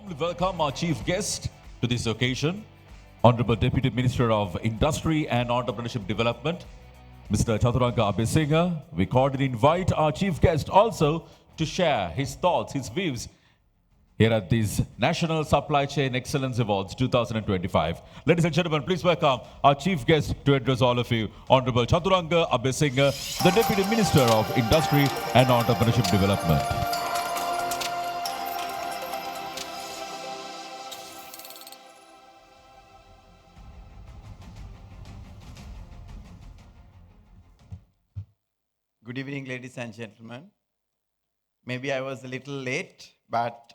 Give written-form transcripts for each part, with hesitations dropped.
warmly welcome our chief guest to this occasion, Honorable Deputy Minister of Industry and Entrepreneurship Development, Mr. Chathuranga Abeysinghe. We cordially invite our chief guest also to share his thoughts, his views here at these National Supply Chain Excellence Awards 2025. Ladies and gentlemen, please welcome our chief guest to address all of you, Honorable Chathuranga Abeysinghe, the Deputy Minister of Industry and Entrepreneurship Development. Good evening, ladies and gentlemen. Maybe I was a little late, but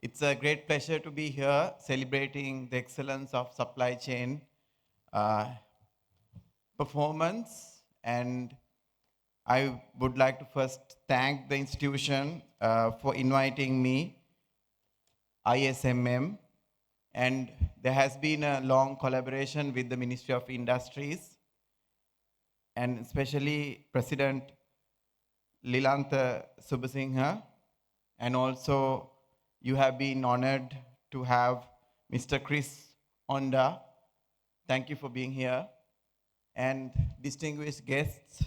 it's a great pleasure to be here celebrating the excellence of supply chain performance. And I would like to first thank the institution for inviting me, ISMM. And there has been a long collaboration with the Ministry of Industries, and especially President Lilantha Subasinghe, and also you have been honored to have Mr. Chris Onda. Thank you for being here. And distinguished guests,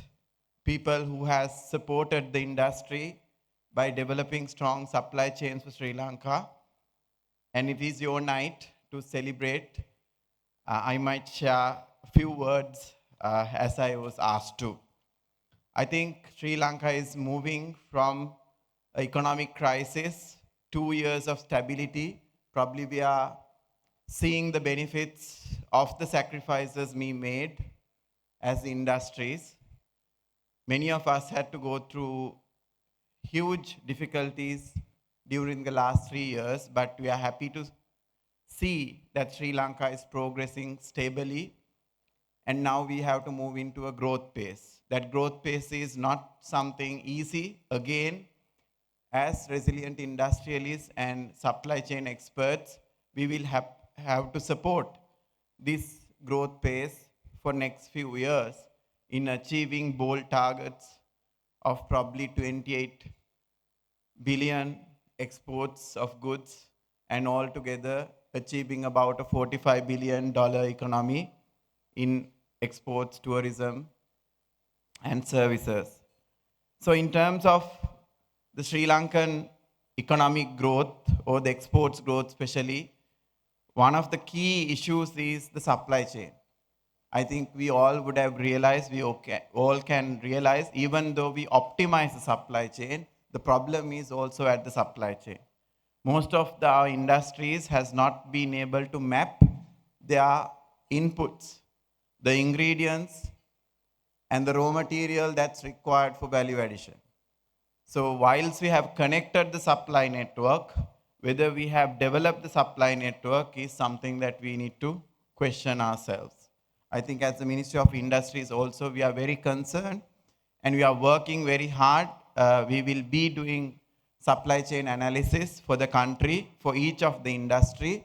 people who has supported the industry by developing strong supply chains for Sri Lanka. And it is your night to celebrate. I might share a few words as I was asked to. I think Sri Lanka is moving from an economic crisis, 2 years of stability. Probably we are seeing the benefits of the sacrifices we made as industries. Many of us had to go through huge difficulties during the last 3 years, but we are happy to see that Sri Lanka is progressing stably. And now we have to move into a growth pace. That growth pace is not something easy. Again, as resilient industrialists and supply chain experts, we will have to support this growth pace for next few years in achieving bold targets of probably 28 billion exports of goods, and altogether achieving about a $45 billion economy in exports, tourism, and services. So in terms of the Sri Lankan economic growth, or the exports growth especially, one of the key issues is the supply chain. I think we all would have realized, we all can realize, even though we optimize the supply chain, the problem is also at the supply chain. Most of our industries has not been able to map their inputs, the ingredients, and the raw material that's required for value addition. So whilst we have connected the supply network, whether we have developed the supply network is something that we need to question ourselves. I think as the Ministry of Industries also, we are very concerned and we are working very hard. We will be doing supply chain analysis for the country, for each of the industry,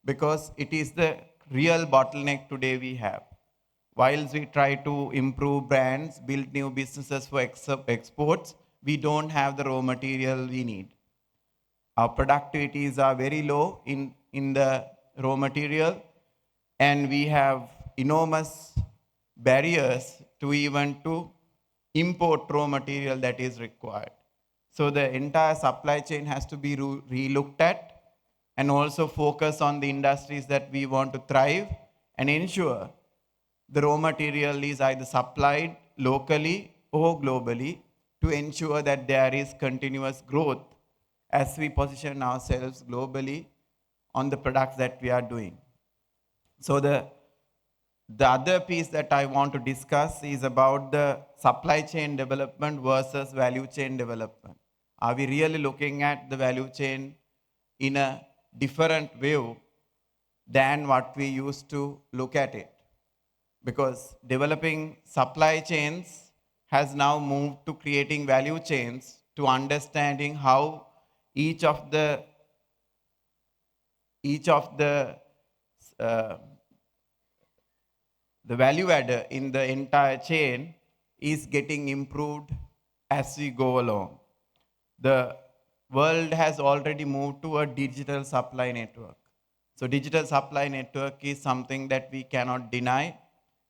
because it is the real bottleneck today we have. Whilst we try to improve brands, build new businesses for exports, we don't have the raw material we need. Our productivities are very low in the raw material, and we have enormous barriers to even to import raw material that is required. So the entire supply chain has to be re-looked at, and also focus on the industries that we want to thrive and ensure the raw material is either supplied locally or globally to ensure that there is continuous growth as we position ourselves globally on the products that we are doing. So the other piece that I want to discuss is about the supply chain development versus value chain development. Are we really looking at the value chain in a different view than what we used to look at it? Because developing supply chains has now moved to creating value chains, to understanding how each of the value adder in the entire chain is getting improved as we go along. The world has already moved to a digital supply network. So digital supply network is something that we cannot deny.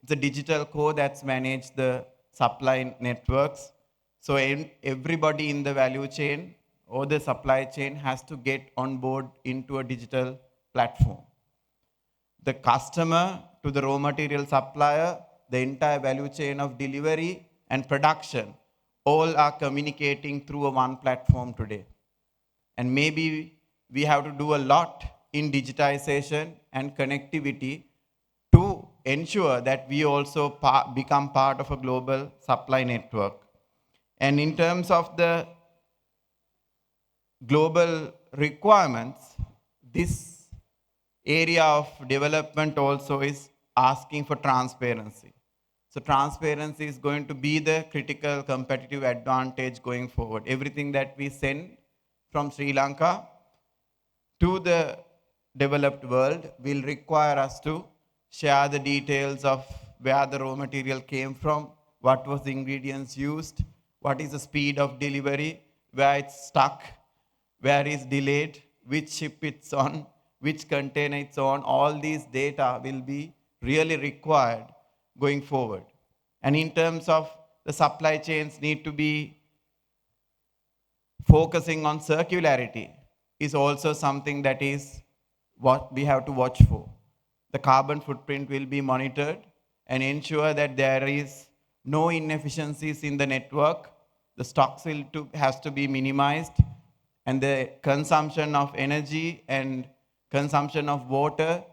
It's a digital core that's managed the supply networks. So everybody in the value chain or the supply chain has to get on board into a digital platform. The customer to the raw material supplier, the entire value chain of delivery and production, all are communicating through a one platform today. And maybe we have to do a lot in digitization and connectivity to ensure that we also become part of a global supply network. And in terms of the global requirements, this area of development also is asking for transparency. So transparency is going to be the critical competitive advantage going forward. Everything that we send from Sri Lanka to the developed world will require us to share the details of where the raw material came from, what was the ingredients used, what is the speed of delivery, where it's stuck, where it's delayed, which ship it's on, which container it's on. All these data will be really required going forward. And in terms of the supply chains need to be focusing on circularity is also something that is what we have to watch for. The carbon footprint will be monitored and ensure that there is no inefficiencies in the network. The stocks has to be minimized, and the consumption of energy and consumption of water,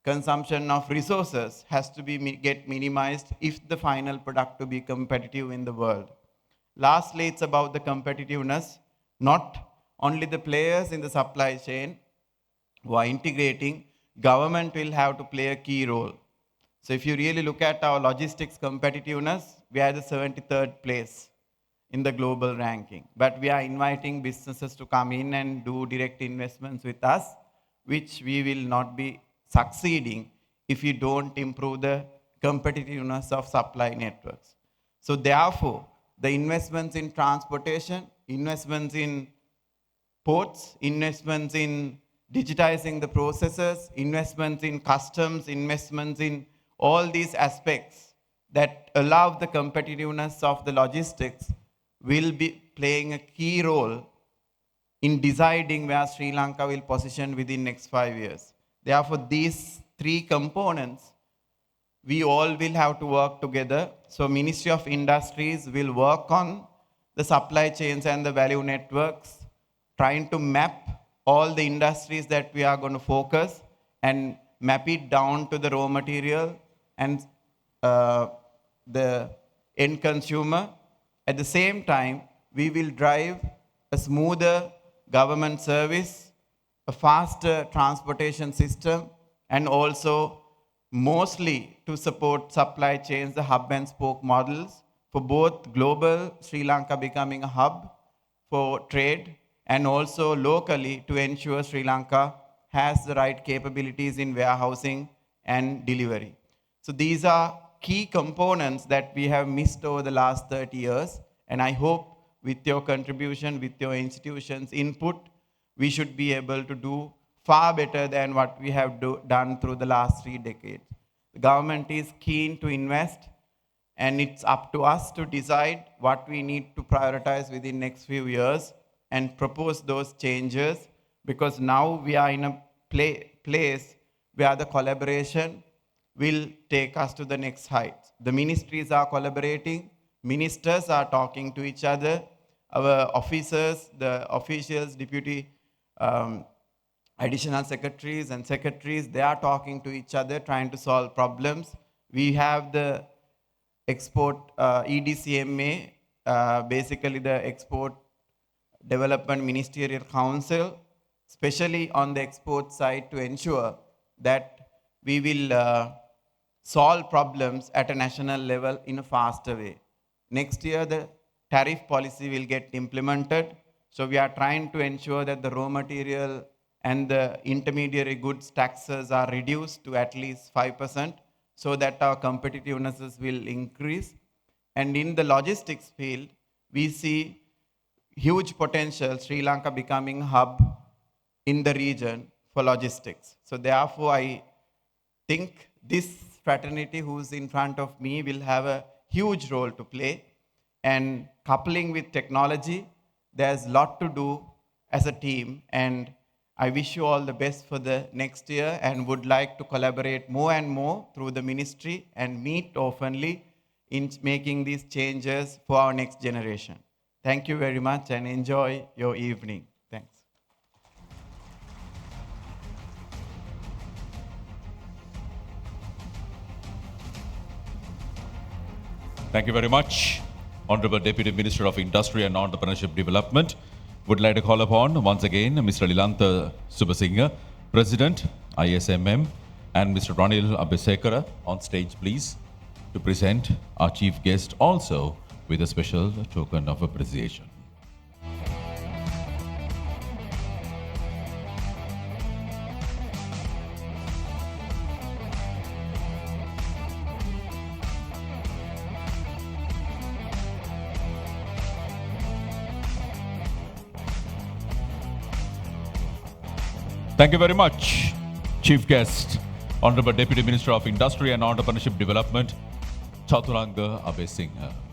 consumption of resources has to be get minimized if the final product to be competitive in the world. Lastly, it's about the competitiveness, not only the players in the supply chain who are integrating, government will have to play a key role. So if you really look at our logistics competitiveness, we are the 73rd place in the global ranking. But we are inviting businesses to come in and do direct investments with us, which we will not be succeeding if we don't improve the competitiveness of supply networks. So therefore, the investments in transportation, investments in ports, investments in digitizing the processes, investments in customs, investments in all these aspects that allow the competitiveness of the logistics will be playing a key role in deciding where Sri Lanka will position within next 5 years. Therefore, these three components, we all will have to work together. So Ministry of Industries will work on the supply chains and the value networks, trying to map all the industries that we are going to focus and map it down to the raw material and the end consumer. At the same time, we will drive a smoother government service, a faster transportation system, and also mostly to support supply chains, the hub and spoke models for both global Sri Lanka becoming a hub for trade and also locally to ensure Sri Lanka has the right capabilities in warehousing and delivery. So these are key components that we have missed over the last 30 years. And I hope with your contribution, with your institution's input, we should be able to do far better than what we have done through the last 3 decades. The government is keen to invest, and it's up to us to decide what we need to prioritize within next few years and propose those changes, because now we are in a place where the collaboration will take us to the next heights. The ministries are collaborating, ministers are talking to each other, our officers, the officials, deputy additional secretaries and secretaries, they are talking to each other, trying to solve problems. We have the export EDCMA, basically the Export Development Ministerial Council, especially on the export side, to ensure that we will solve problems at a national level in a faster way. Next year, the tariff policy will get implemented. So we are trying to ensure that the raw material and the intermediary goods taxes are reduced to at least 5% so that our competitiveness will increase. And in the logistics field, we see huge potential, Sri Lanka becoming hub in the region for logistics. So therefore, I think this fraternity who's in front of me will have a huge role to play. And coupling with technology, there's a lot to do as a team. And I wish you all the best for the next year and would like to collaborate more and more through the ministry and meet oftenly in making these changes for our next generation. Thank you very much and enjoy your evening. Thanks. Thank you very much, Honorable Deputy Minister of Industry and Entrepreneurship Development. Would like to call upon once again Mr. Lilantha Subasinghe, President, ISMM, and Mr. Ranil Abeysinghe on stage, please, to present our chief guest also with a special token of appreciation. Thank you very much, Chief Guest, Honorable Deputy Minister of Industry and Entrepreneurship Development, Chathuranga Abeysinghe.